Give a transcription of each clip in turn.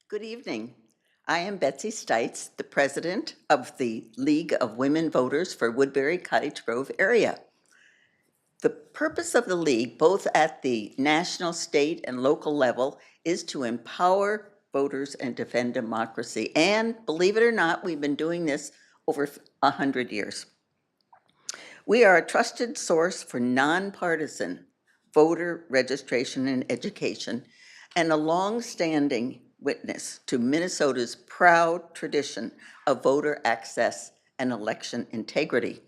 Good evening. I am Betsy Stites, the president of the League of Women Voters for Woodbury Cottage Grove area. The purpose of the league, both at the national, state, and local level, is to empower voters and defend democracy. And believe it or not, we've been doing this over 100 years. We are a trusted source for nonpartisan voter registration and education, and a long-standing witness to Minnesota's proud tradition of voter access and election integrity.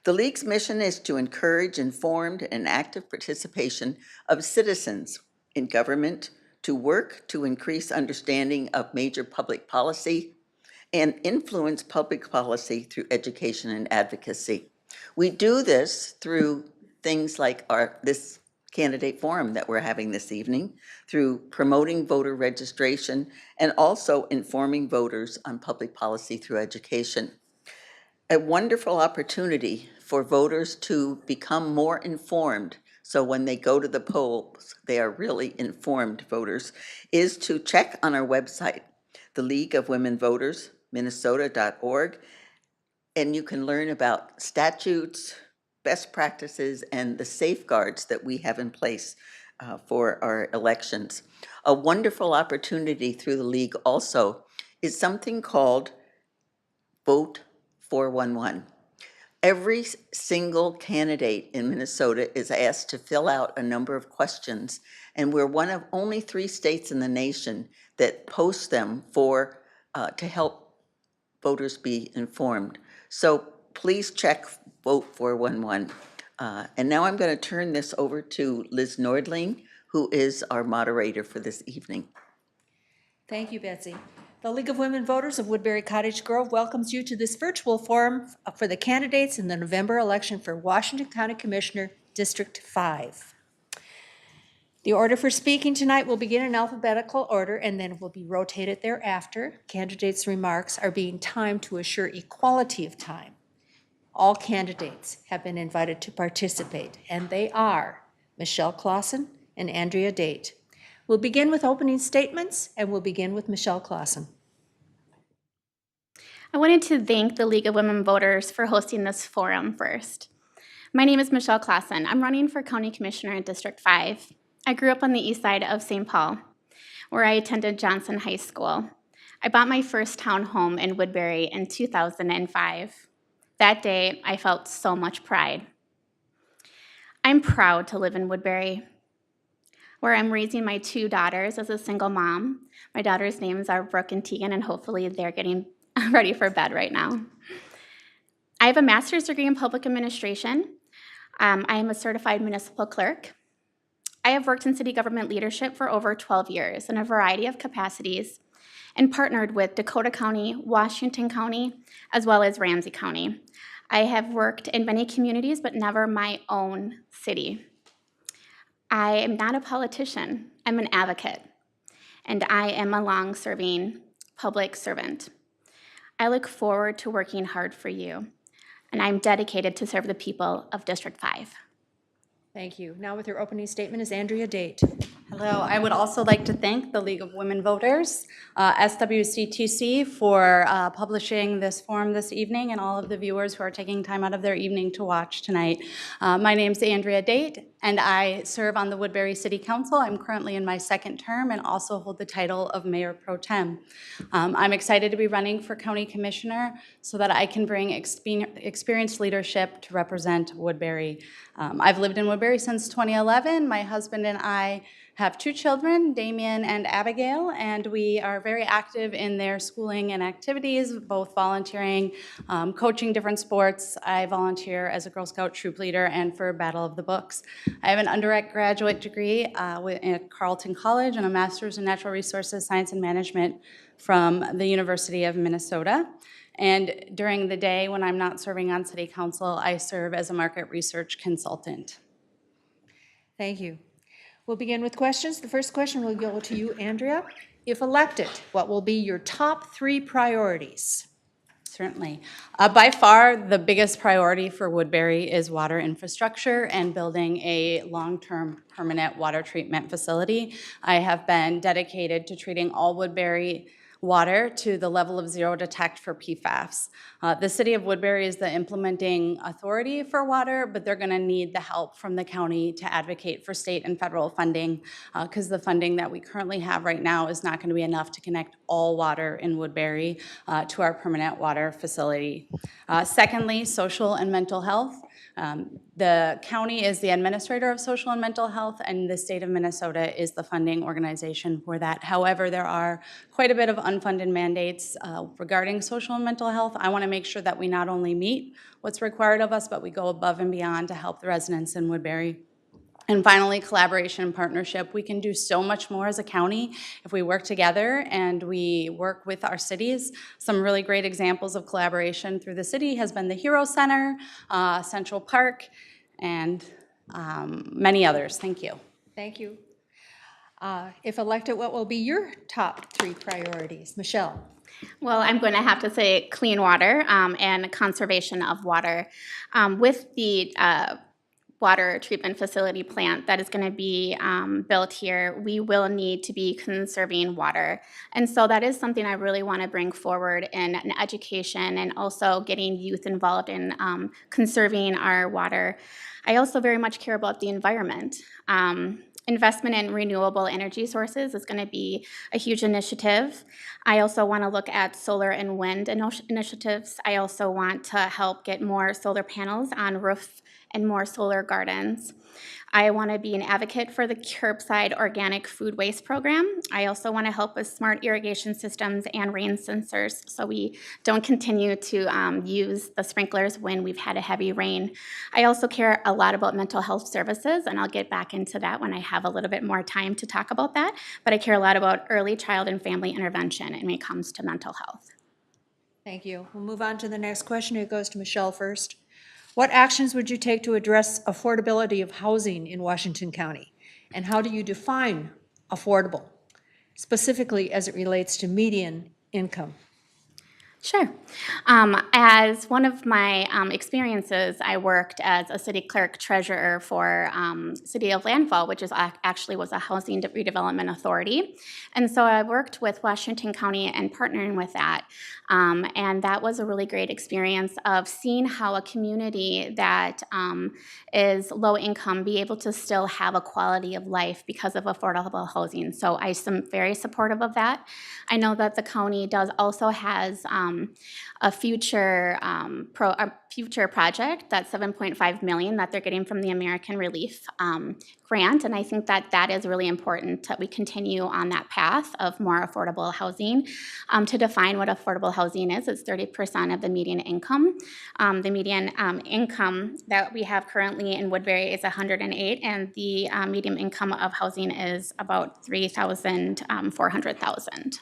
The League's mission is to encourage informed and active participation of citizens in government, to work to increase understanding of major public policy, and influence public policy through education and advocacy. We do this through things like this candidate forum that we're having this evening, through promoting voter registration, and also informing voters on public policy through education. A wonderful opportunity for voters to become more informed, so when they go to the polls, they are really informed voters, is to check on our website, the League of Women Voters, Minnesota.org, and you can learn about statutes, best practices, and the safeguards that we have in place for our elections. A wonderful opportunity through the League also is something called Vote 411. Every single candidate in Minnesota is asked to fill out a number of questions, and we're one of only 3 states in the nation that post them to help voters be informed. So please check Vote 411. And now I'm going to turn this over to Liz Nordling, who is our moderator for this evening. Thank you, Betsy. The League of Women Voters of Woodbury Cottage Grove welcomes you to this virtual forum for the candidates in the November election for Washington County Commissioner, District 5. The order for speaking tonight will begin in alphabetical order and then will be rotated thereafter. Candidates' remarks are being timed to assure equality of time. All candidates have been invited to participate, and they are Michelle Clasen and Andrea Date. We'll begin with opening statements, and we'll begin with Michelle Clasen. I wanted to thank the League of Women Voters for hosting this forum first. My name is Michelle Clasen. I'm running for County Commissioner in District 5. I grew up on the east side of St. Paul, where I attended Johnson High School. I bought my first townhome in Woodbury in 2005. That day, I felt so much pride. I'm proud to live in Woodbury, where I'm raising my 2 daughters as a single mom. My daughters' names are Brooke and Tegan, and hopefully they're getting ready for bed right now. I have a master's degree in public administration. I am a certified municipal clerk. I have worked in city government leadership for over 12 years in a variety of capacities and partnered with Dakota County, Washington County, as well as Ramsey County. I have worked in many communities, but never my own city. I am not a politician, I'm an advocate, and I am a long-serving public servant. I look forward to working hard for you, and I'm dedicated to serve the people of District 5. Thank you. Now with your opening statement is Andrea Date. Hello. I would also like to thank the League of Women Voters, SWCTC, for publishing this forum this evening, and all of the viewers who are taking time out of their evening to watch tonight. My name is Andrea Date, and I serve on the Woodbury City Council. I'm currently in my 2nd term and also hold the title of Mayor Pro Tem. I'm excited to be running for County Commissioner so that I can bring experienced leadership to represent Woodbury. I've lived in Woodbury since 2011. My husband and I have 2 children, Damien and Abigail, and we are very active in their schooling and activities, both volunteering, coaching different sports. I volunteer as a Girl Scout troop leader and for Battle of the Books. I have an undergraduate degree at Carleton College and a master's in natural resources science and management from the University of Minnesota. And during the day when I'm not serving on City Council, I serve as a market research consultant. Thank you. We'll begin with questions. The first question will go to you, Andrea. If elected, what will be your top 3 priorities? Certainly. By far, the biggest priority for Woodbury is water infrastructure and building a long-term permanent water treatment facility. I have been dedicated to treating all Woodbury water to the level of zero detect for PFAS. The city of Woodbury is the implementing authority for water, but they're gonna need the help from the county to advocate for state and federal funding, because the funding that we currently have right now is not gonna be enough to connect all water in Woodbury to our permanent water facility. Secondly, social and mental health. The county is the administrator of social and mental health, and the state of Minnesota is the funding organization for that. However, there are quite a bit of unfunded mandates regarding social and mental health. I want to make sure that we not only meet what's required of us, but we go above and beyond to help the residents in Woodbury. And finally, collaboration and partnership. We can do so much more as a county if we work together and we work with our cities. Some really great examples of collaboration through the city has been the Hero Center, Central Park, and many others. Thank you. Thank you. If elected, what will be your top 3 priorities? Michelle? Well, I'm going to have to say clean water and conservation of water. With the water treatment facility plant that is going to be built here, we will need to be conserving water. And so that is something I really want to bring forward in education and also getting youth involved in conserving our water. I also very much care about the environment. Investment in renewable energy sources is going to be a huge initiative. I also want to look at solar and wind initiatives. I also want to help get more solar panels on roofs and more solar gardens. I want to be an advocate for the curbside organic food waste program. I also want to help with smart irrigation systems and rain sensors so we don't continue to use the sprinklers when we've had a heavy rain. I also care a lot about mental health services, and I'll get back into that when I have a little bit more time to talk about that. But I care a lot about early child and family intervention when it comes to mental health. Thank you. We'll move on to the next question. It goes to Michelle first. What actions would you take to address affordability of housing in Washington County? And how do you define affordable, specifically as it relates to median income? Sure. As one of my experiences, I worked as a city clerk treasurer for City of Landfall, which is actually was a housing redevelopment authority. And so I worked with Washington County and partnering with that. And that was a really great experience of seeing how a community that is low income be able to still have a quality of life because of affordable housing. So I am very supportive of that. I know that the county also has a future project, that's $7.5 million that they're getting from the American Relief grant, and I think that is really important that we continue on that path of more affordable housing. To define what affordable housing is, it's 30% of the median income. The median income that we have currently in Woodbury is $108,000, and the median income of housing is about $400,000.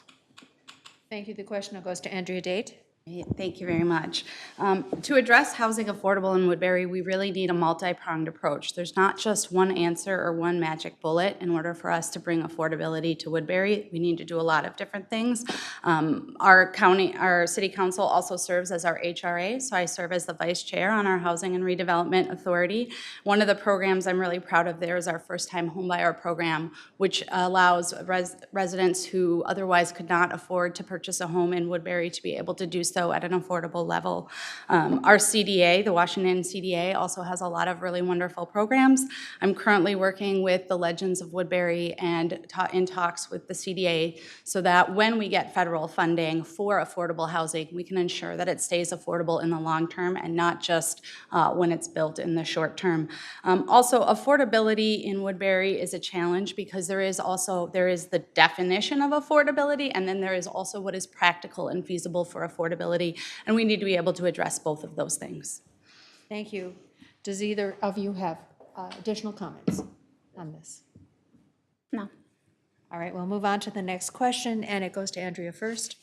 Thank you. The question goes to Andrea Date. Thank you very much. To address housing affordable in Woodbury, we really need a multi-pronged approach. There's not just one answer or one magic bullet. In order for us to bring affordability to Woodbury, we need to do a lot of different things. Our city council also serves as our HRA, so I serve as the vice chair on our Housing and Redevelopment Authority. One of the programs I'm really proud of there is our first-time homebuyer program, which allows residents who otherwise could not afford to purchase a home in Woodbury to be able to do so at an affordable level. Our CDA, the Washington CDA, also has a lot of really wonderful programs. I'm currently working with the Legends of Woodbury and in talks with the CDA so that when we get federal funding for affordable housing, we can ensure that it stays affordable in the long term and not just when it's built in the short term. Also, affordability in Woodbury is a challenge because there is the definition of affordability, and then there is also what is practical and feasible for affordability. And we need to be able to address both of those things. Thank you. Does either of you have additional comments on this? No. All right, we'll move on to the next question, and it goes to Andrea first.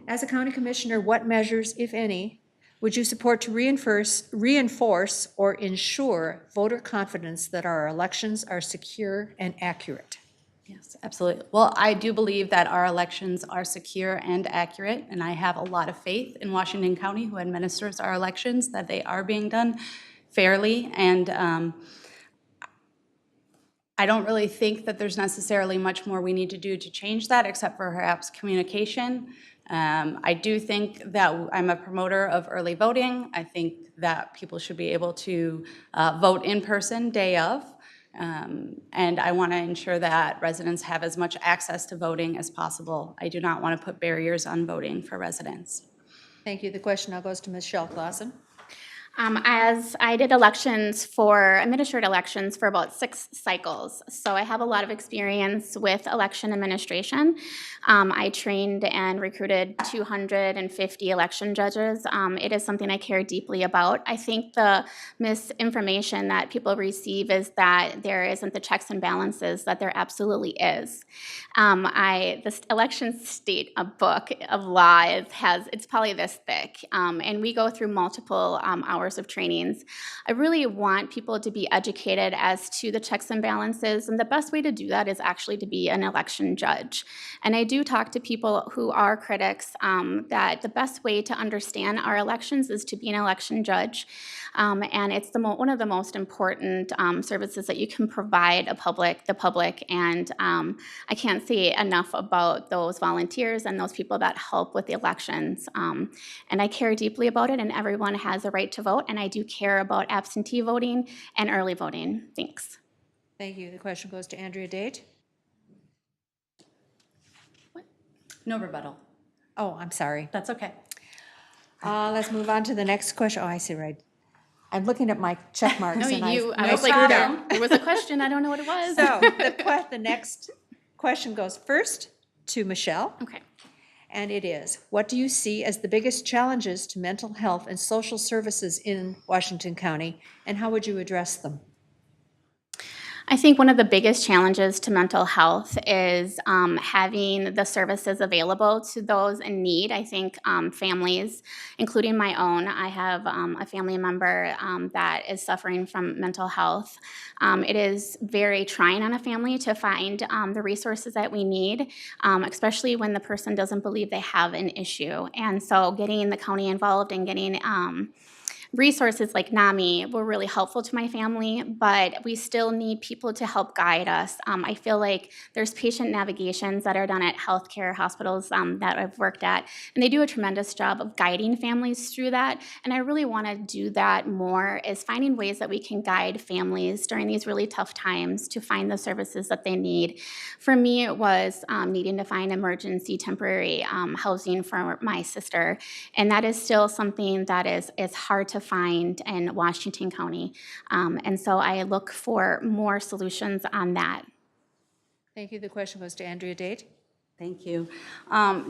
As a county commissioner, what measures, if any, would you support to reinforce or ensure voter confidence that our elections are secure and accurate? Yes, absolutely. Well, I do believe that our elections are secure and accurate, and I have a lot of faith in Washington County, who administers our elections, that they are being done fairly. And I don't really think that there's necessarily much more we need to do to change that, except for perhaps communication. I do think that I'm a promoter of early voting. I think that people should be able to vote in person day of. And I want to ensure that residents have as much access to voting as possible. I do not want to put barriers on voting for residents. Thank you. The question now goes to Michelle Clasen. As I did administered elections for about 6 cycles, so I have a lot of experience with election administration. I trained and recruited 250 election judges. It is something I care deeply about. I think the misinformation that people receive is that there isn't the checks and balances that there absolutely is. The election state book of law it's probably this thick, and we go through multiple hours of trainings. I really want people to be educated as to the checks and balances, and the best way to do that is actually to be an election judge. And I do talk to people who are critics that the best way to understand our elections is to be an election judge, and it's one of the most important services that you can provide the public, and I can't say enough about those volunteers and those people that help with the elections. And I care deeply about it, and everyone has a right to vote, and I do care about absentee voting and early voting. Thanks. Thank you. The question goes to Andrea Date. No rebuttal. Oh, I'm sorry. That's okay. Let's move on to the next question. Oh, I see, right. I'm looking at my check marks No, and I I was like, screwed up. there was a question. I don't know what it was. So the next question goes first to Michelle, Okay. and it is, what do you see as the biggest challenges to mental health and social services in Washington County, and how would you address them? I think one of the biggest challenges to mental health is having the services available to those in need. I think families, including my own, I have a family member that is suffering from mental health. It is very trying on a family to find the resources that we need, especially when the person doesn't believe they have an issue. And so getting the county involved and getting resources like NAMI were really helpful to my family, but we still need people to help guide us. I feel like there's patient navigations that are done at healthcare hospitals that I've worked at, and they do a tremendous job of guiding families through that, and I really want to do that more, is finding ways that we can guide families during these really tough times to find the services that they need. For me, it was needing to find emergency temporary housing for my sister, and that is still something that is hard to find in Washington County. And so I look for more solutions on that. Thank you. The question goes to Andrea Date. Thank you.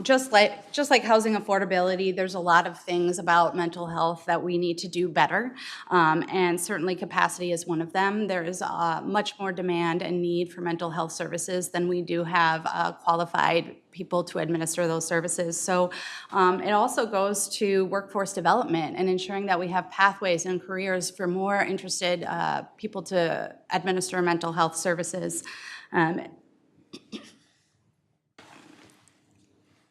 Just like housing affordability, there's a lot of things about mental health that we need to do better, and certainly capacity is one of them. There is much more demand and need for mental health services than we do have qualified people to administer those services. So it also goes to workforce development and ensuring that we have pathways and careers for more interested people to administer mental health services.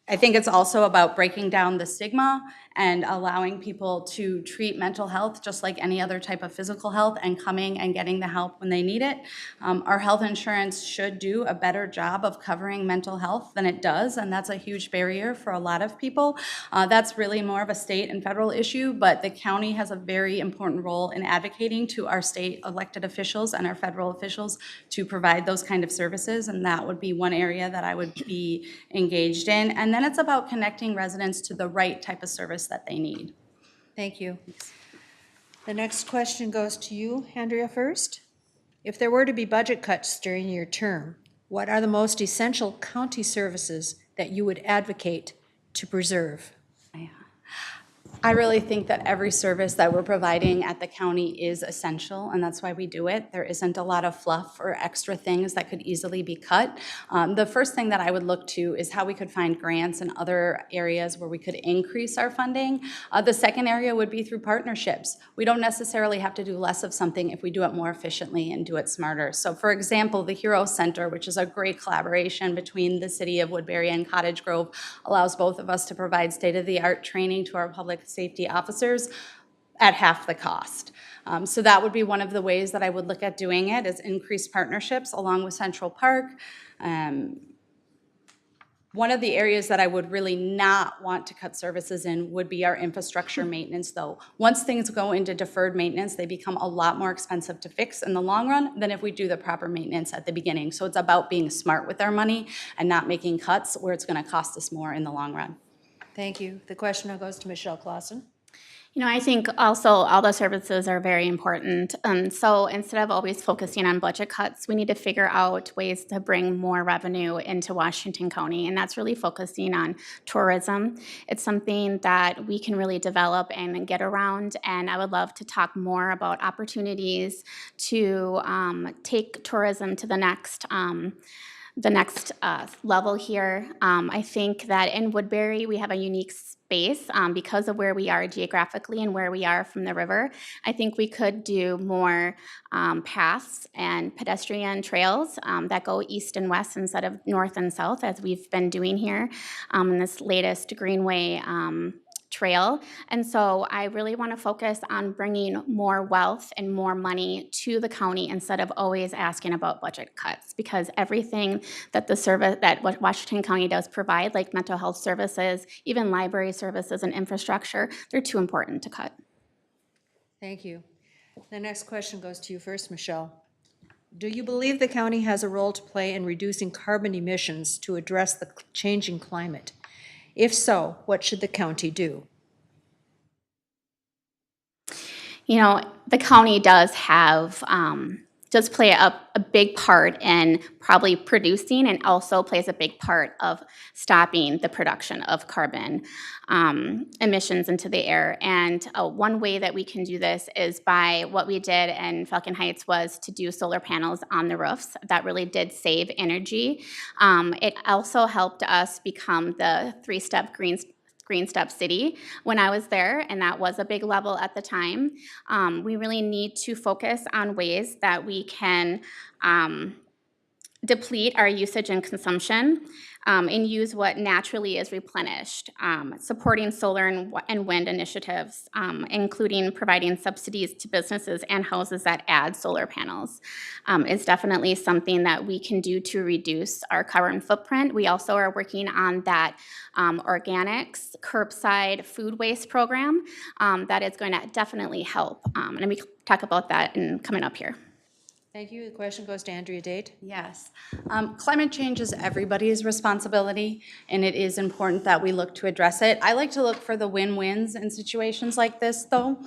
I think it's also about breaking down the stigma and allowing people to treat mental health just like any other type of physical health and coming and getting the help when they need it. Our health insurance should do a better job of covering mental health than it does, and that's a huge barrier for a lot of people. That's really more of a state and federal issue, but the county has a very important role in advocating to our state elected officials and our federal officials to provide those kind of services, and that would be one area that I would be engaged in. And then it's about connecting residents to the right type of service that they need. Thank you. The next question goes to you, Andrea, first. If there were to be budget cuts during your term, what are the most essential county services that you would advocate to preserve? I really think that every service that we're providing at the county is essential, and that's why we do it. There isn't a lot of fluff or extra things that could easily be cut. The first thing that I would look to is how we could find grants in other areas where we could increase our funding. The second area would be through partnerships. We don't necessarily have to do less of something if we do it more efficiently and do it smarter. So for example, the Hero Center, which is a great collaboration between the city of Woodbury and Cottage Grove, allows both of us to provide state-of-the-art training to our public safety officers at half the cost. So that would be one of the ways that I would look at doing it, is increased partnerships along with Central Park. One of the areas that I would really not want to cut services in would be our infrastructure maintenance, though. Once things go into deferred maintenance, they become a lot more expensive to fix in the long run than if we do the proper maintenance at the beginning. So it's about being smart with our money and not making cuts where it's going to cost us more in the long run. Thank you. The question now goes to Michelle Clasen. You know, I think also all the services are very important. So instead of always focusing on budget cuts, we need to figure out ways to bring more revenue into Washington County, and that's really focusing on tourism. It's something that we can really develop and get around, and I would love to talk more about opportunities to take tourism to the next level here. I think that in Woodbury, we have a unique space because of where we are geographically and where we are from the river. I think we could do more paths and pedestrian trails that go east and west instead of north and south, as we've been doing here in this latest Greenway trail. And so I really want to focus on bringing more wealth and more money to the county instead of always asking about budget cuts, because everything that the service that Washington County does provide, like mental health services, even library services and infrastructure, they're too important to cut. Thank you. The next question goes to you first, Michelle. Do you believe the county has a role to play in reducing carbon emissions to address the changing climate? If so, what should the county do? You know, the county does play a big part in probably producing, and also plays a big part of stopping the production of carbon emissions into the air. And one way that we can do this is by what we did in Falcon Heights was to do solar panels on the roofs. That really did save energy. It also helped us become the three-step Green Step City when I was there, and that was a big level at the time. We really need to focus on ways that we can deplete our usage and consumption and use what naturally is replenished, supporting solar and wind initiatives, including providing subsidies to businesses and houses that add solar panels, is definitely something that we can do to reduce our carbon footprint. We also are working on that organics, curbside food waste program that is going to definitely help. And we talk about that coming up here. Thank you. The question goes to Andrea Date. Yes. Climate change is everybody's responsibility, and it is important that we look to address it. I like to look for the win-wins in situations like this, though.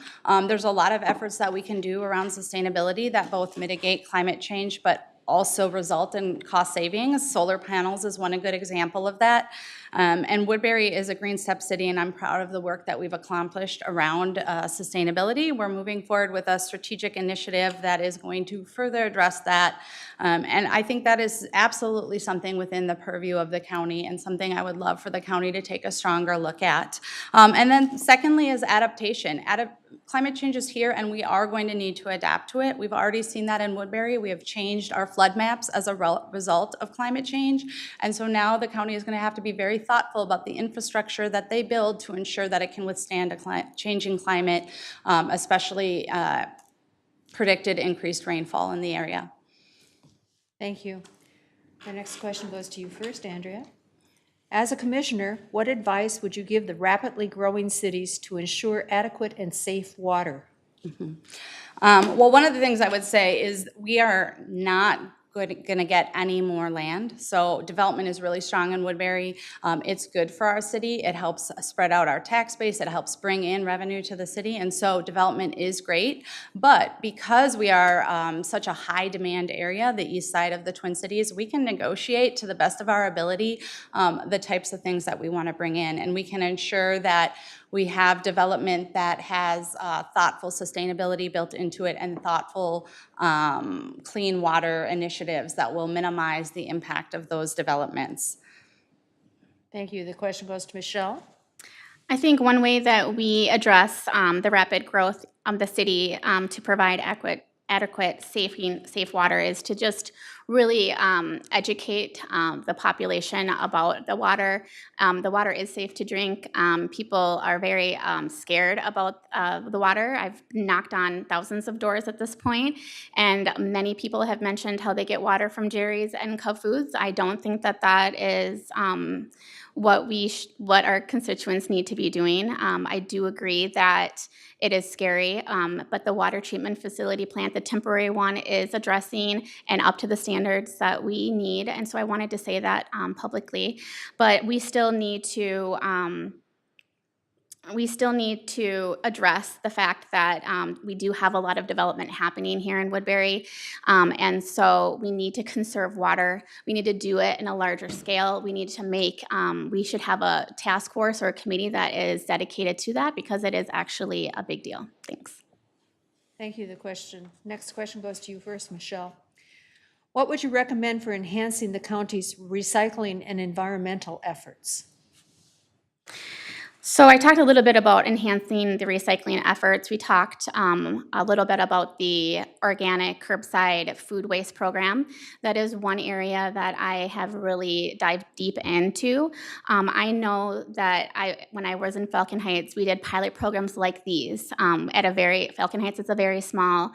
There's a lot of efforts that we can do around sustainability that both mitigate climate change but also result in cost savings. Solar panels is one good example of that. And Woodbury is a Green Step City, and I'm proud of the work that we've accomplished around sustainability. We're moving forward with a strategic initiative that is going to further address that. And I think that is absolutely something within the purview of the county, and something I would love for the county to take a stronger look at. And then secondly is adaptation. Climate change is here, and we are going to need to adapt to it. We've already seen that in Woodbury. We have changed our flood maps as a result of climate change. And so now the county is going to have to be very thoughtful about the infrastructure that they build to ensure that it can withstand a changing climate, especially predicted increased rainfall in the area. Thank you. The next question goes to you first, Andrea. As a commissioner, what advice would you give the rapidly growing cities to ensure adequate and safe water? Well, one of the things I would say is we are not going to get any more land. So development is really strong in Woodbury. It's good for our city. It helps spread out our tax base. It helps bring in revenue to the city. And so development is great. But because we are such a high demand area, the east side of the Twin Cities, we can negotiate to the best of our ability the types of things that we want to bring in. And we can ensure that We have development that has thoughtful sustainability built into it and thoughtful clean water initiatives that will minimize the impact of those developments. Thank you. The question goes to Michelle. I think one way that we address the rapid growth of the city to provide adequate, safe water is to just really educate the population about the water. The water is safe to drink. People are very scared about the water. I've knocked on thousands of doors at this point, and many people have mentioned how they get water from Jerry's and Cub Foods. I don't think that that is what our constituents need to be doing. I do agree that it is scary, but the water treatment facility plant, the temporary one, is addressing and up to the standards that we need. And so I wanted to say that publicly. But we still need to address the fact that we do have a lot of development happening here in Woodbury, and so we need to conserve water. We need to do it in a larger scale. We need to we should have a task force or a committee that is dedicated to that because it is actually a big deal. Thanks. Thank you. Next question goes to you first, Michelle. What would you recommend for enhancing the county's recycling and environmental efforts? So I talked a little bit about enhancing the recycling efforts. We talked a little bit about the organic curbside food waste program. That is one area that I have really dived deep into. I know that when I was in Falcon Heights, we did pilot programs like these Falcon Heights is a very small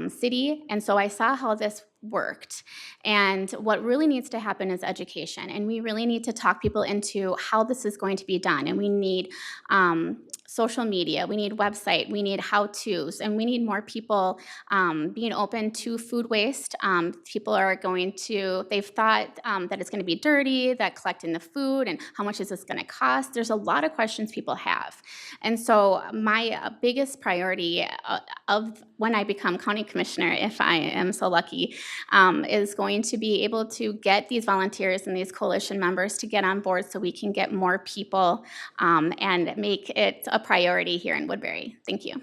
city, and so I saw how this worked. And what really needs to happen is education. And we really need to talk people into how this is going to be done. And we need social media, we need website, we need how-tos, and we need more people being open to food waste. People are they've thought that it's going to be dirty, that collecting the food, and how much is this going to cost? There's a lot of questions people have. And so my biggest priority of when I become county commissioner, if I am so lucky, is going to be able to get these volunteers and these coalition members to get on board so we can get more people and make it a priority here in Woodbury. Thank you.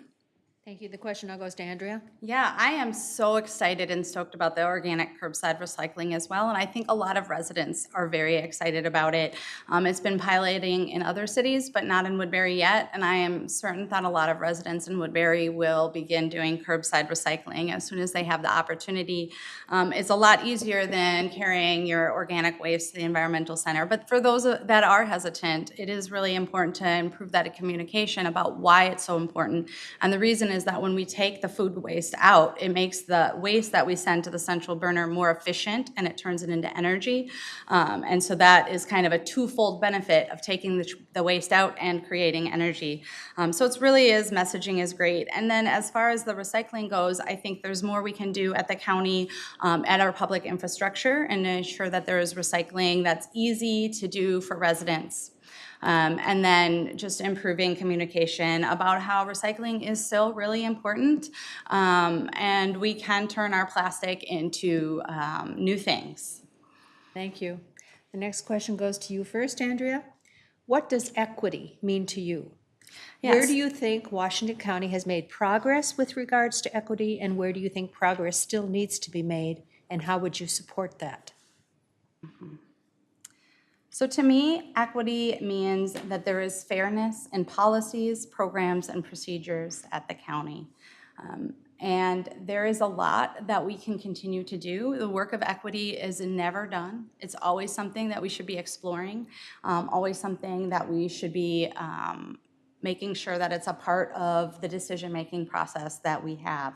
Thank you. The question now goes to Andrea. Yeah, I am so excited and stoked about the organic curbside recycling as well, and I think a lot of residents are very excited about it. It's been piloting in other cities, but not in Woodbury yet, and I am certain that a lot of residents in Woodbury will begin doing curbside recycling as soon as they have the opportunity. It's a lot easier than carrying your organic waste to the environmental center, but for those that are hesitant, it is really important to improve that communication about why it's so important. And the reason is that when we take the food waste out, it makes the waste that we send to the central burner more efficient and it turns it into energy. And so that is kind of a twofold benefit of taking the waste out and creating energy. So it's really messaging is great. And then as far as the recycling goes, I think there's more we can do at the county, at our public infrastructure, and ensure that there is recycling that's easy to do for residents. And then just improving communication about how recycling is still really important, and we can turn our plastic into new things. Thank you. The next question goes to you first, Andrea. What does equity mean to you? Yes. Where do you think Washington County has made progress with regards to equity, and where do you think progress still needs to be made, and how would you support that? Mm-hmm. So to me, equity means that there is fairness in policies, programs, and procedures at the county. And there is a lot that we can continue to do. The work of equity is never done. It's always something that we should be exploring, always something that we should be making sure that it's a part of the decision-making process that we have.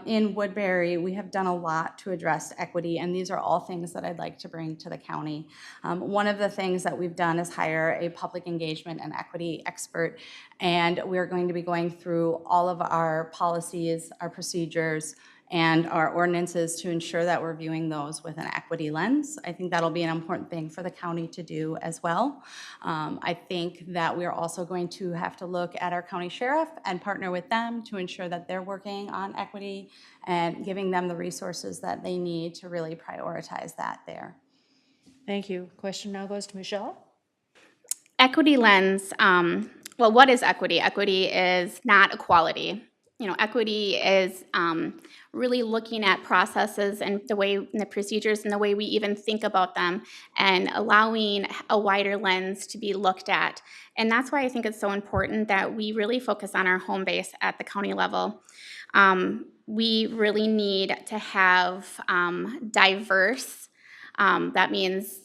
In Woodbury, we have done a lot to address equity, and these are all things that I'd like to bring to the county. One of the things that we've done is hire a public engagement and equity expert, and we're going to be going through all of our policies, our procedures, and our ordinances to ensure that we're viewing those with an equity lens. I think that'll be an important thing for the county to do as well. I think that we're also going to have to look at our county sheriff and partner with them to ensure that they're working on equity and giving them the resources that they need to really prioritize that there. Thank you. Question now goes to Michelle. Equity lens, well, what is equity? Equity is not equality. Equity is really looking at processes and the procedures and the way we even think about them and allowing a wider lens to be looked at. And that's why I think it's so important that we really focus on our home base at the county level. We really need to have diverse, that means,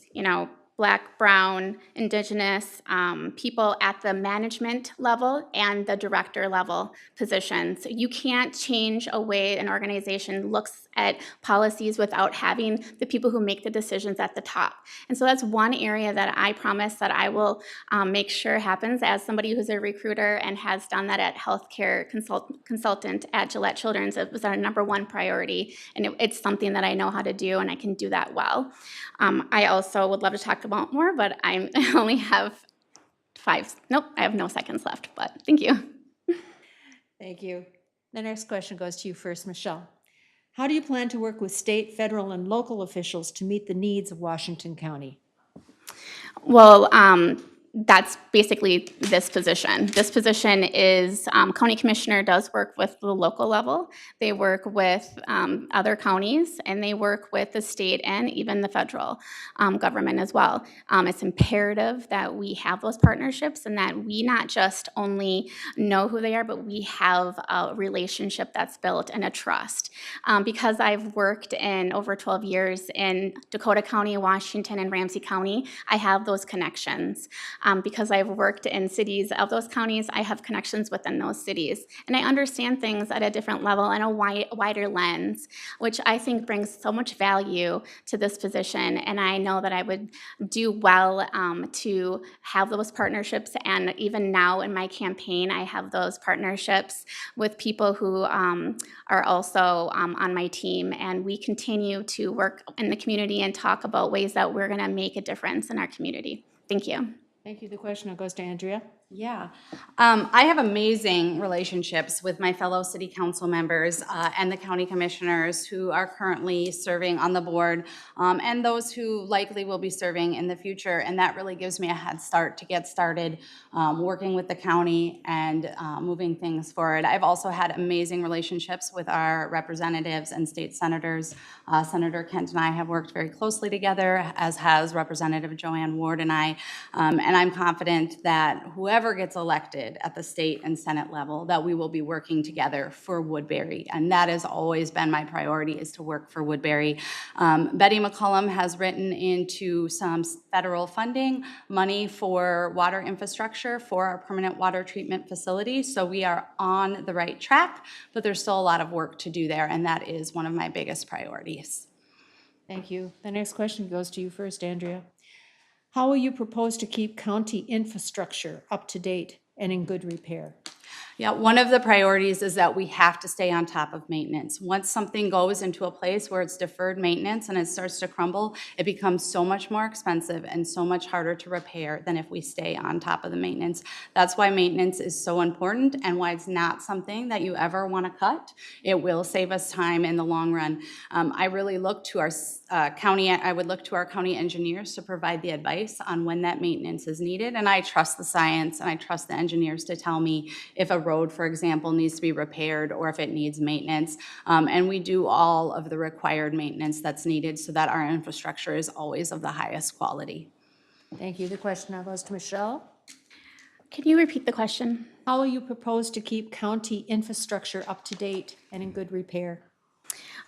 Black, Brown, Indigenous people at the management level and the director level positions. You can't change a way an organization looks at policies without having the people who make the decisions at the top. And so that's one area that I promise that I will make sure happens as somebody who's a recruiter and has done that at healthcare consultant at Gillette Children's. It was our number 1 priority, and it's something that I know how to do, and I can do that well. I also would love to talk about more, but I only have I have no seconds left, but thank you. Thank you. The next question goes to you first, Michelle. How do you plan to work with state, federal, and local officials to meet the needs of Washington County? Well, that's basically this position. This position is county commissioner does work with the local level. They work with other counties, and they work with the state and even the federal government as well. It's imperative that we have those partnerships and that we not just only know who they are, but we have a relationship that's built and a trust. Because I've worked in over 12 years in Dakota County, Washington, and Ramsey County, I have those connections. Because I've worked in cities of those counties, I have connections within those cities. And I understand things at a different level and a wider lens, which I think brings so much value to this position. And I know that I would do well to have those partnerships. And even now in my campaign, I have those partnerships with people who are also on my team. And we continue to work in the community and talk about ways that we're going to make a difference in our community. Thank you. Thank you. The question now goes to Andrea. Yeah. I have amazing relationships with my fellow city council members and the county commissioners who are currently serving on the board and those who likely will be serving in the future. And that really gives me a head start to get started working with the county and moving things forward. I've also had amazing relationships with our representatives and state senators. Senator Kent and I have worked very closely together, as has Representative Joanne Ward and I. And I'm confident that whoever gets elected at the state and Senate level, that we will be working together for Woodbury. And that has always been my priority, is to work for Woodbury. Betty McCollum has written into some federal funding money for water infrastructure for our permanent water treatment facility. So we are on the right track, but there's still a lot of work to do there. And that is one of my biggest priorities. Thank you. The next question goes to you first, Andrea. How will you propose to keep county infrastructure up to date and in good repair? Yeah, one of the priorities is that we have to stay on top of maintenance. Once something goes into a place where it's deferred maintenance and it starts to crumble, it becomes so much more expensive and so much harder to repair than if we stay on top of the maintenance. That's why maintenance is so important and why it's not something that you ever want to cut. It will save us time in the long run. I really look to our I would look to our county engineers to provide the advice on when that maintenance is needed, and I trust the science and I trust the engineers to tell me if a road, for example, needs to be repaired or if it needs maintenance. And we do all of the required maintenance that's needed so that our infrastructure is always of the highest quality. Thank you. The question now goes to Michelle. Can you repeat the question? How will you propose to keep county infrastructure up to date and in good repair?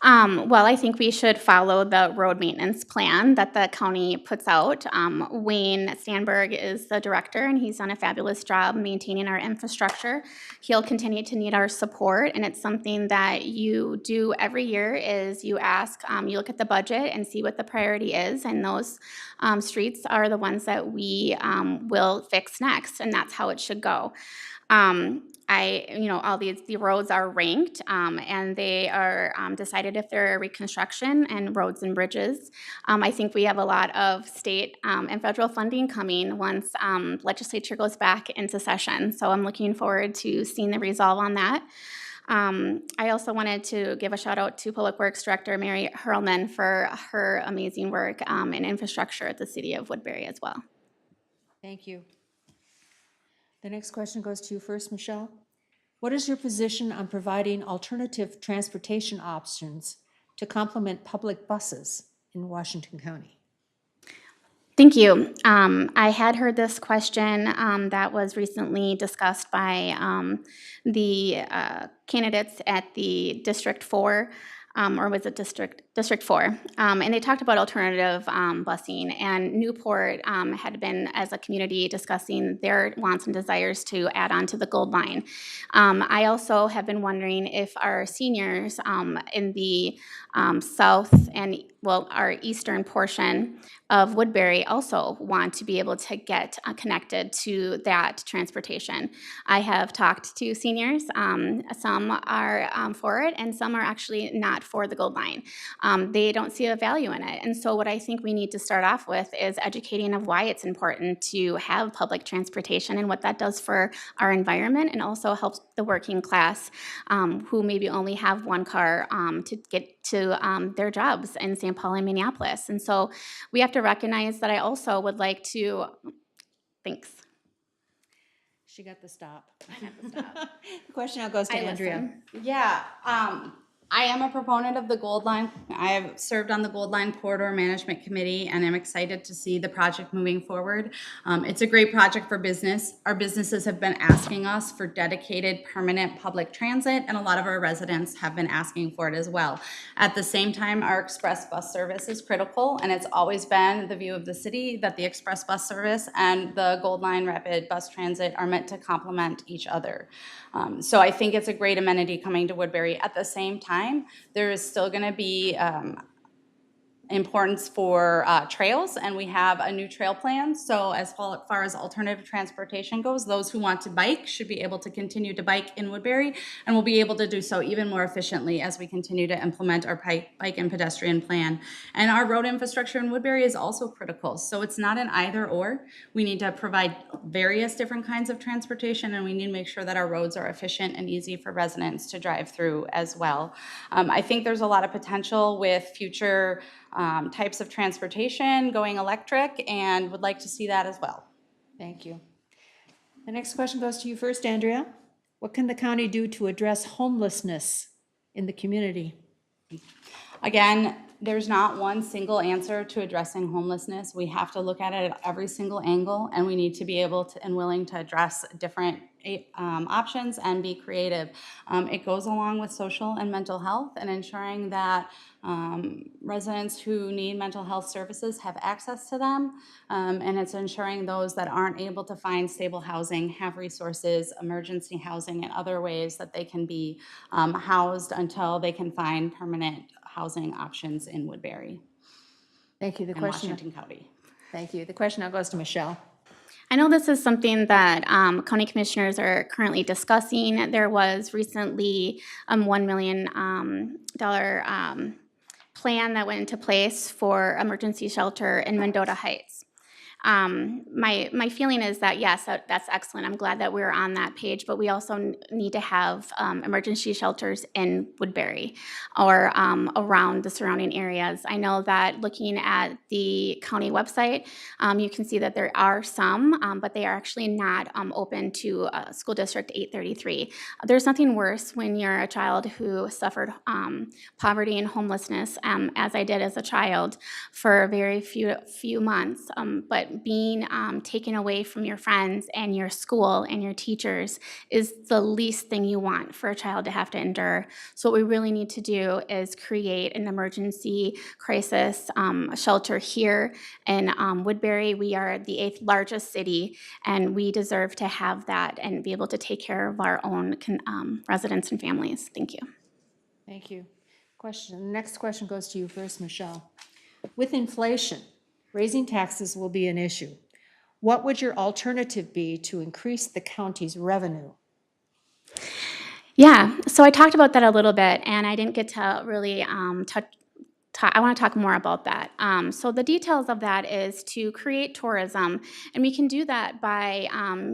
Well, I think we should follow the road maintenance plan that the county puts out. Wayne Stanberg is the director, and he's done a fabulous job maintaining our infrastructure. He'll continue to need our support, and it's something that you do every year is you ask, you look at the budget and see what the priority is, and those streets are the ones that we will fix next, and that's how it should go. All the roads are ranked and they are decided if they're reconstruction and roads and bridges. I think we have a lot of state and federal funding coming once legislature goes back into session. So I'm looking forward to seeing the resolve on that. I also wanted to give a shout out to Public Works Director Mary Hurlman for her amazing work in infrastructure at the city of Woodbury as well. Thank you. The next question goes to you first, Michelle. What is your position on providing alternative transportation options to complement public buses in Washington County? Thank you. I had heard this question that was recently discussed by the candidates at the District 4, or was it District 4? And they talked about alternative busing, and Newport had been, as a community, discussing their wants and desires to add on to the Gold Line. I also have been wondering if our seniors in the south and, well, our eastern portion of Woodbury also want to be able to get connected to that transportation. I have talked to seniors. Some are for it, and some are actually not for the Gold Line. They don't see a value in it. And so what I think we need to start off with is educating of why it's important to have public transportation and what that does for our environment, and also helps the working class who maybe only have one car to get to their jobs in St. Paul and Minneapolis. And so we have to recognize that. I also would like to, thanks. She got the stop. I got the stop. The question now goes to I Andrea. listen. Yeah, I am a proponent of the Gold Line. I have served on the Gold Line Corridor Management Committee, and I'm excited to see the project moving forward. It's a great project for business. Our businesses have been asking us for dedicated, permanent public transit, and a lot of our residents have been asking for it as well. At the same time, our express bus service is critical, and it's always been the view of the city that the express bus service and the Gold Line Rapid Bus Transit are meant to complement each other. So I think it's a great amenity coming to Woodbury. At the same time, there is still going to be importance for trails, and we have a new trail plan. So as far as alternative transportation goes, those who want to bike should be able to continue to bike in Woodbury, and we'll be able to do so even more efficiently as we continue to implement our bike and pedestrian plan. And our road infrastructure in Woodbury is also critical. So it's not an either or. We need to provide various different kinds of transportation, and we need to make sure that our roads are efficient and easy for residents to drive through as well. I think there's a lot of potential with future types of transportation going electric, and would like to see that as well. Thank you. The next question goes to you first, Andrea. What can the county do to address homelessness in the community? Again, there's not one single answer to addressing homelessness. We have to look at it at every single angle, and we need to be able to and willing to address different options and be creative. It goes along with social and mental health, and ensuring that residents who need mental health services have access to them, and it's ensuring those that aren't able to find stable housing have resources, emergency housing, and other ways that they can be housed until they can find permanent housing options in Woodbury Thank you. The and question. Washington County. Thank you. The question now goes to Michelle. I know this is something that county commissioners are currently discussing. There was recently $1 million plan that went into place for emergency shelter in Mendota Heights. My feeling is that, yes, that's excellent. I'm glad that we're on that page, but we also need to have emergency shelters in Woodbury or around the surrounding areas. I know that looking at the county website, you can see that there are some, but they are actually not open to School District 833. There's nothing worse when you're a child who suffered poverty and homelessness, as I did as a child, for a very few months, but being taken away from your friends and your school and your teachers is the least thing you want for a child to have to endure. So what we really need to do is create an emergency crisis shelter here in Woodbury. We are the 8th largest city, and we deserve to have that and be able to take care of our own residents and families. Thank you. Thank you. Question. Next question goes to you first, Michelle. With inflation, raising taxes will be an issue. What would your alternative be to increase the county's revenue? Yeah, so I talked about that a little bit, and I didn't get to really I want to talk more about that. So the details of that is to create tourism, and we can do that by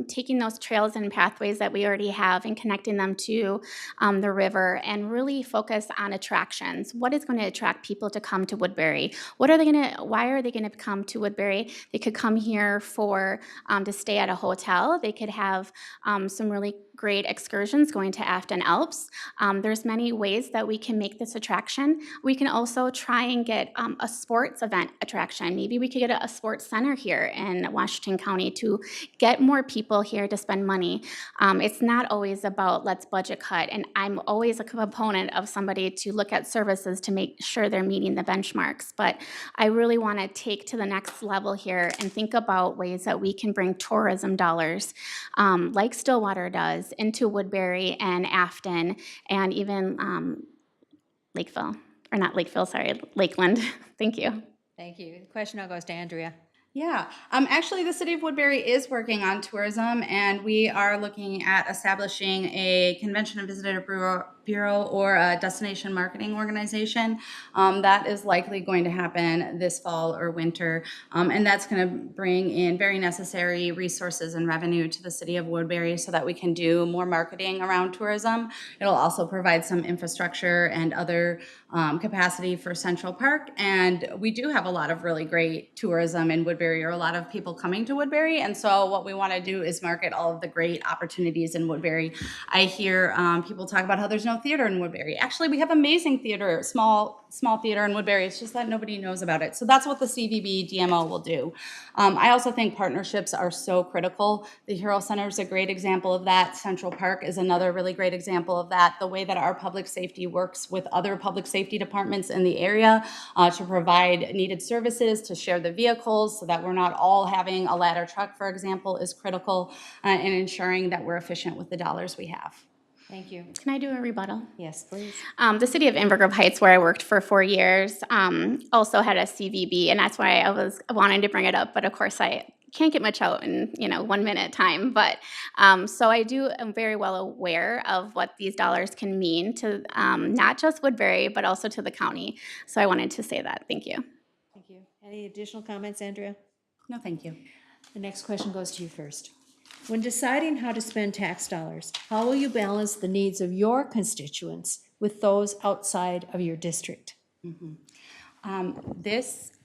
taking those trails and pathways that we already have and connecting them to the river, and really focus on attractions. What is going to attract people to come to Woodbury? Why are they going to come to Woodbury? They could come here for to stay at a hotel. They could have some really great excursions going to Afton Alps. There's many ways that we can make this attraction. We can also try and get a sports event attraction. Maybe we could get a sports center here in Washington County to get more people here to spend money. It's not always about let's budget cut, and I'm always a proponent of somebody to look at services to make sure they're meeting the benchmarks. But I really want to take to the next level here and think about ways that we can bring tourism dollars, like Stillwater does, into Woodbury and Afton, and even Lakeville, or not Lakeville, sorry, Lakeland. Thank you. Thank you. The question now goes to Andrea. Yeah, actually the City of Woodbury is working on tourism, and we are looking at establishing a convention and visitor bureau or a destination marketing organization. That is likely going to happen this fall or winter, and that's going to bring in very necessary resources and revenue to the City of Woodbury so that we can do more marketing around tourism. It'll also provide some infrastructure and other capacity for Central Park, and we do have a lot of really great tourism in Woodbury, or a lot of people coming to Woodbury, and so what we want to do is market all of the great opportunities in Woodbury. I hear people talk about how there's no theater in Woodbury. Actually, we have amazing theater, small theater in Woodbury. It's just that nobody knows about it. So that's what the CVB DMO will do. I also think partnerships are so critical. The Hero Center is a great example of that. Central Park is another really great example of that. The way that our public safety works with other public safety departments in the area to provide needed services, to share the vehicles so that we're not all having a ladder truck, for example, is critical in ensuring that we're efficient with the dollars we have. Thank you. Can I do a rebuttal? Yes, please. The city of Inver Grove Heights, where I worked for 4 years, also had a CVB, and that's why I was wanting to bring it up. But of course, I can't get much out in 1 minute time. But so am very well aware of what these dollars can mean to not just Woodbury, but also to the county. So I wanted to say that. Thank you. Thank you. Any additional comments, Andrea? No, thank you. The next question goes to you first. When deciding how to spend tax dollars, how will you balance the needs of your constituents with those outside of your district?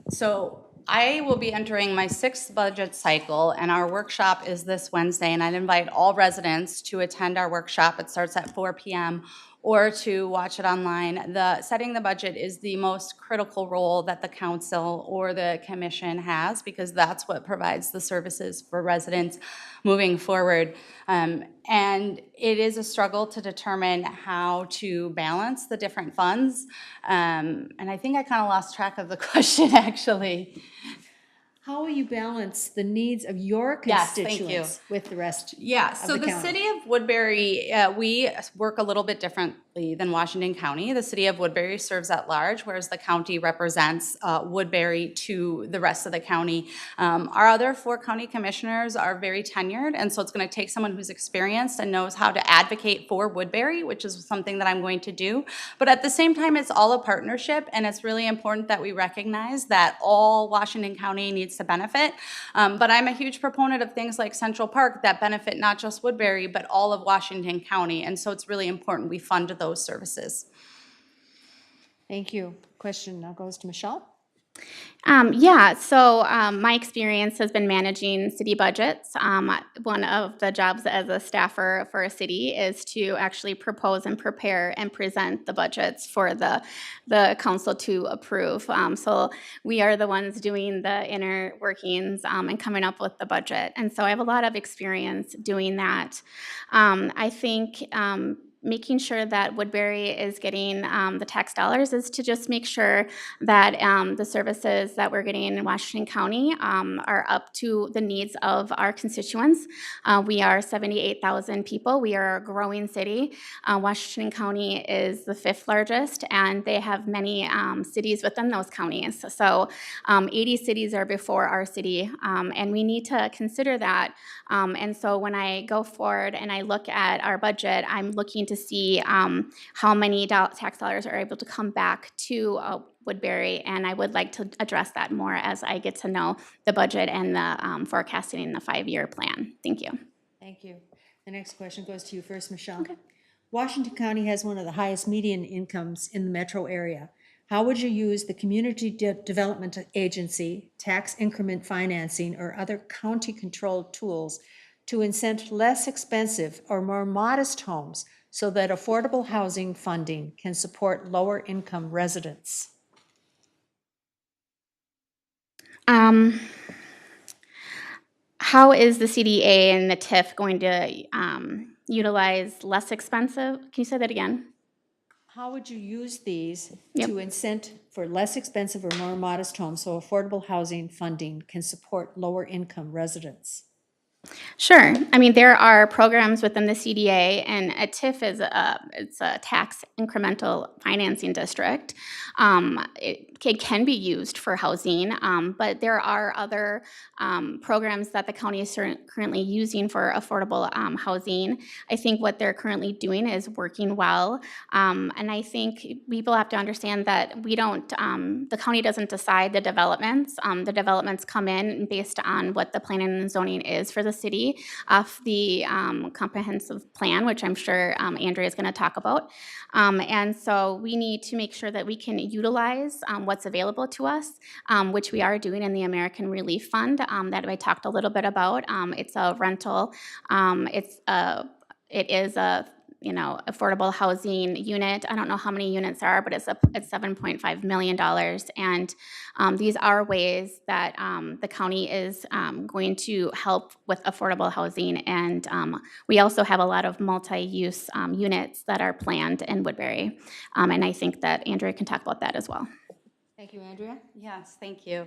So I will be entering my 6th budget cycle, and our workshop is this Wednesday, and I'd invite all residents to attend our workshop. It starts at 4 p.m. or to watch it online. Setting the budget is the most critical role that the council or the commission has, because that's what provides the services for residents moving forward. And it is a struggle to determine how to balance the different funds. And I think I kind of lost track of the question, actually. How will you balance the needs of your Yes, thank you. constituents with the rest Yeah, of so the the county? city of Woodbury, we work a little bit differently than Washington County. The city of Woodbury serves at large, whereas the county represents Woodbury to the rest of the county. Our other 4 county commissioners are very tenured, and so it's going to take someone who's experienced and knows how to advocate for Woodbury, which is something that I'm going to do. But at the same time, it's all a partnership, and it's really important that we recognize that all Washington County needs to benefit. But I'm a huge proponent of things like Central Park that benefit not just Woodbury, but all of Washington County. And so it's really important we fund those services. Thank you. Question now goes to Michelle. So my experience has been managing city budgets. One of the jobs as a staffer for a city is to actually propose and prepare and present the budgets for the council to approve. So we are the ones doing the inner workings and coming up with the budget. And so I have a lot of experience doing that. I think making sure that Woodbury is getting the tax dollars is to just make sure that the services that we're getting in Washington County are up to the needs of our constituents. We are 78,000 people. We are a growing city. Washington County is the 5th largest, and they have many cities within those counties. So 80 cities are before our city, and we need to consider that. And so when I go forward and I look at our budget, I'm looking to see how many tax dollars are able to come back to Woodbury, and I would like to address that more as I get to know the budget and the forecasting in the 5-year plan. Thank you. Thank you. The next question goes to you first, Michelle. Okay. Washington County has one of the highest median incomes in the metro area. How would you use the Community Development Agency, tax increment financing, or other county-controlled tools to incent less expensive or more modest homes so that affordable housing funding can support lower-income residents? How is the CDA and the TIF going to utilize less expensive? Can you say that again? How would you use these Yep. to incent for less expensive or more modest homes so affordable housing funding can support lower-income residents? Sure. I mean, there are programs within the CDA, and a TIF is it's a tax incremental financing district. It can be used for housing, but there are other programs that the county is currently using for affordable housing. I think what they're currently doing is working well, and I think people have to understand that we don't, the county doesn't decide the developments. The developments come in based on what the planning and zoning is for the city off the comprehensive plan, which I'm sure Andrea is going to talk about. And so we need to make sure that we can utilize what's available to us, which we are doing in the American Relief Fund that I talked a little bit about. It's a rental. It is a affordable housing unit. I don't know how many units are, but it's $7.5 million. And these are ways that the county is going to help with affordable housing. And we also have a lot of multi-use units that are planned in Woodbury. And I think that Andrea can talk about that as well. Thank you, Andrea. Yes, thank you.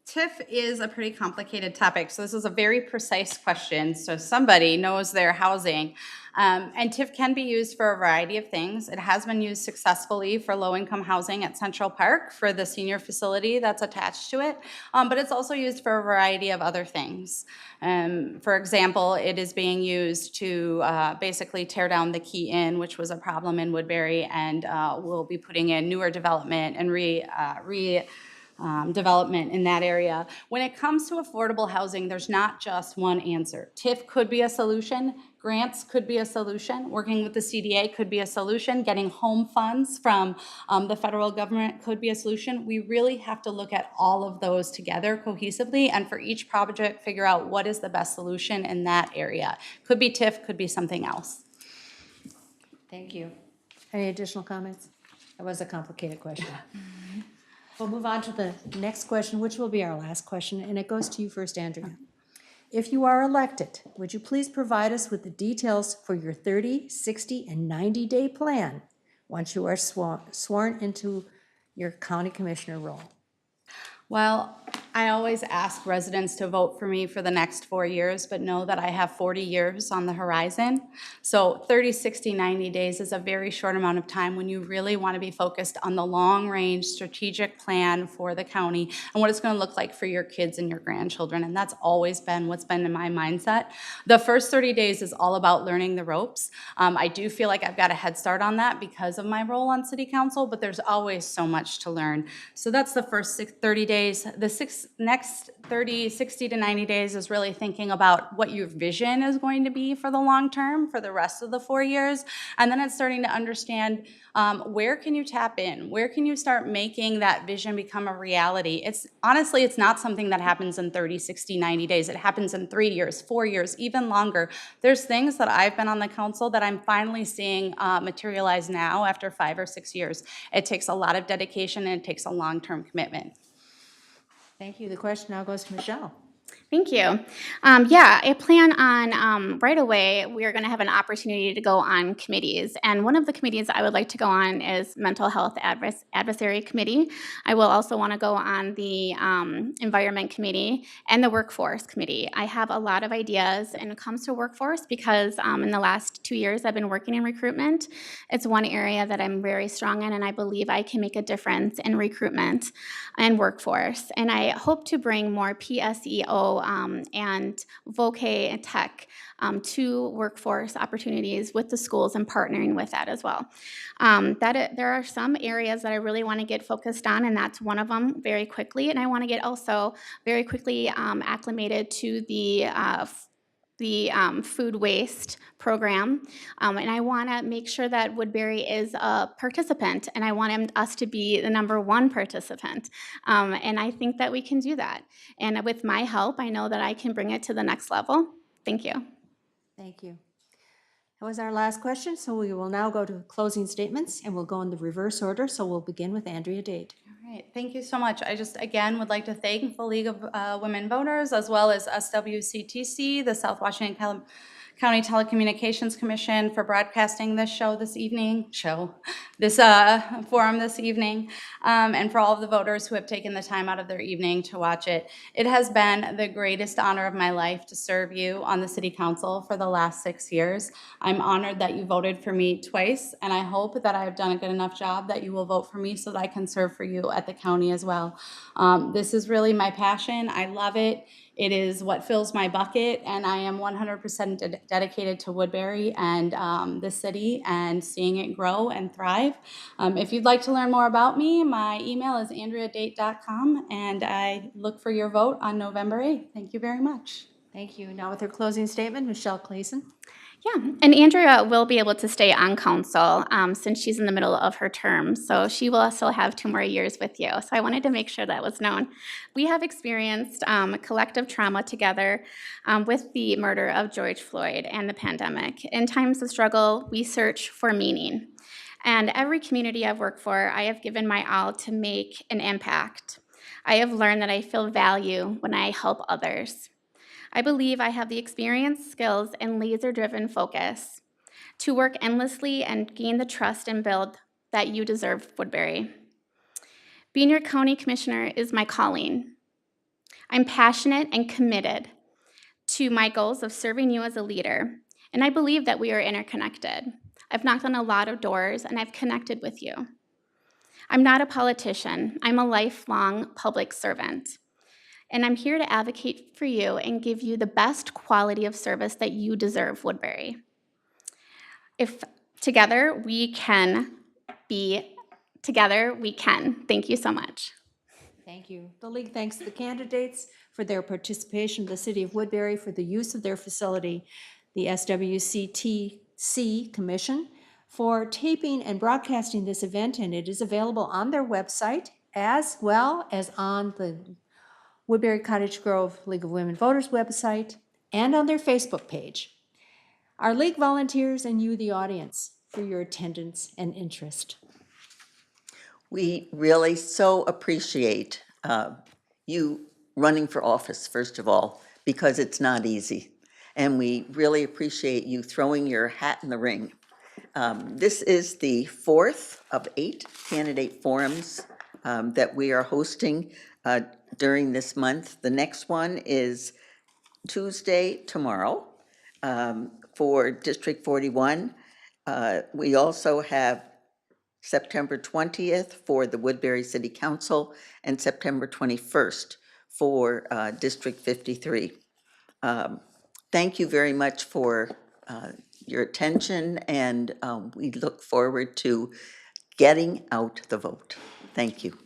TIF is a pretty complicated topic, so this is a very precise question, so somebody knows their housing. And TIF can be used for a variety of things. It has been used successfully for low-income housing at Central Park for the senior facility that's attached to it, but it's also used for a variety of other things. For example, it is being used to basically tear down the Key Inn, which was a problem in Woodbury, and we'll be putting in newer development and development in that area. When it comes to affordable housing, there's not just one answer. TIF could be a solution. Grants could be a solution. Working with the CDA could be a solution. Getting home funds from the federal government could be a solution. We really have to look at all of those together cohesively, and for each project, figure out what is the best solution in that area. Could be TIF, could be something else. Thank you. Any additional comments? That was a complicated question. We'll move on to the next question, which will be our last question, and it goes to you first, Andrea. If you are elected, would you please provide us with the details for your 30, 60, and 90-day plan once you are sworn into your county commissioner role? Well, I always ask residents to vote for me for the next 4 years, but know that I have 40 years on the horizon. So 30, 60, 90 days is a very short amount of time when you really want to be focused on the long-range strategic plan for the county and what it's going to look like for your kids and your grandchildren. And that's always been what's been in my mindset. The first 30 days is all about learning the ropes. I do feel like I've got a head start on that because of my role on city council, but there's always so much to learn. So that's the first 30 days. The next 30, 60 to 90 days is really thinking about what your vision is going to be for the long term, for the rest of the 4 years. And then it's starting to understand where can you tap in? Where can you start making that vision become a reality? Honestly, it's not something that happens in 30, 60, 90 days. It happens in 3 years, 4 years, even longer. There's things that I've been on the council that I'm finally seeing materialize now after 5 or 6 years. It takes a lot of dedication and it takes a long-term commitment. Thank you. The question now goes to Michelle. Thank you. I plan on right away, we are going to have an opportunity to go on committees. And one of the committees I would like to go on is Mental Health Advisory Committee. I will also want to go on the Environment Committee and the Workforce Committee. I have a lot of ideas when it comes to workforce because in the last 2 years I've been working in recruitment. It's one area that I'm very strong in, and I believe I can make a difference in recruitment and workforce. And I hope to bring more PSEO and voc and tech to workforce opportunities with the schools and partnering with that as well. There are some areas that I really want to get focused on, and that's one of them very quickly. And I want to get also very quickly acclimated to the food waste program, and I want to make sure that Woodbury is a participant, and I want us to be the #1 participant, and I think that we can do that. And with my help, I know that I can bring it to the next level. Thank you. Thank you. That was our last question, so we will now go to closing statements, and we'll go in the reverse order. So we'll begin with Andrea Date. All right, thank you so much. I just, again, would like to thank the League of Women Voters, as well as SWCTC, the South Washington County Telecommunications Commission, for broadcasting this forum this evening, and for all of the voters who have taken the time out of their evening to watch it. It has been the greatest honor of my life to serve you on the City Council for the last 6 years. I'm honored that you voted for me twice, and I hope that I have done a good enough job that you will vote for me so that I can serve for you at the county as well. This is really my passion. I love it. It is what fills my bucket, and I am 100% dedicated to Woodbury and the city and seeing it grow and thrive. If you'd like to learn more about me, my email is andreadate.com, and I look for your vote on November 8th. Thank you very much. Thank you. Now with her closing statement, Michelle Clasen. Yeah, and Andrea will be able to stay on council since she's in the middle of her term, so she will still have 2 more years with you. So I wanted to make sure that was known. We have experienced collective trauma together with the murder of George Floyd and the pandemic. In times of struggle, we search for meaning. And every community I've worked for, I have given my all to make an impact. I have learned that I feel value when I help others. I believe I have the experience, skills, and laser-driven focus to work endlessly and gain the trust and build that you deserve, Woodbury. Being your county commissioner is my calling. I'm passionate and committed to my goals of serving you as a leader, and I believe that we are interconnected. I've knocked on a lot of doors, and I've connected with you. I'm not a politician. I'm a lifelong public servant. And I'm here to advocate for you and give you the best quality of service that you deserve, Woodbury. If together we can. Thank you so much. Thank you. The League thanks the candidates for their participation, the City of Woodbury for the use of their facility, the SWCTC Commission for taping and broadcasting this event, and it is available on their website as well as on the Woodbury Cottage Grove League of Women Voters website and on their Facebook page. Our League volunteers and you, the audience, for your attendance and interest. We really so appreciate you running for office, first of all, because it's not easy. And we really appreciate you throwing your hat in the ring. This is the 4th of 8 candidate forums that we are hosting during this month. The next one is Tuesday, tomorrow, for District 41. We also have September 20th for the Woodbury City Council and September 21st for District 53. Thank you very much for your attention, and we look forward to getting out the vote. Thank you.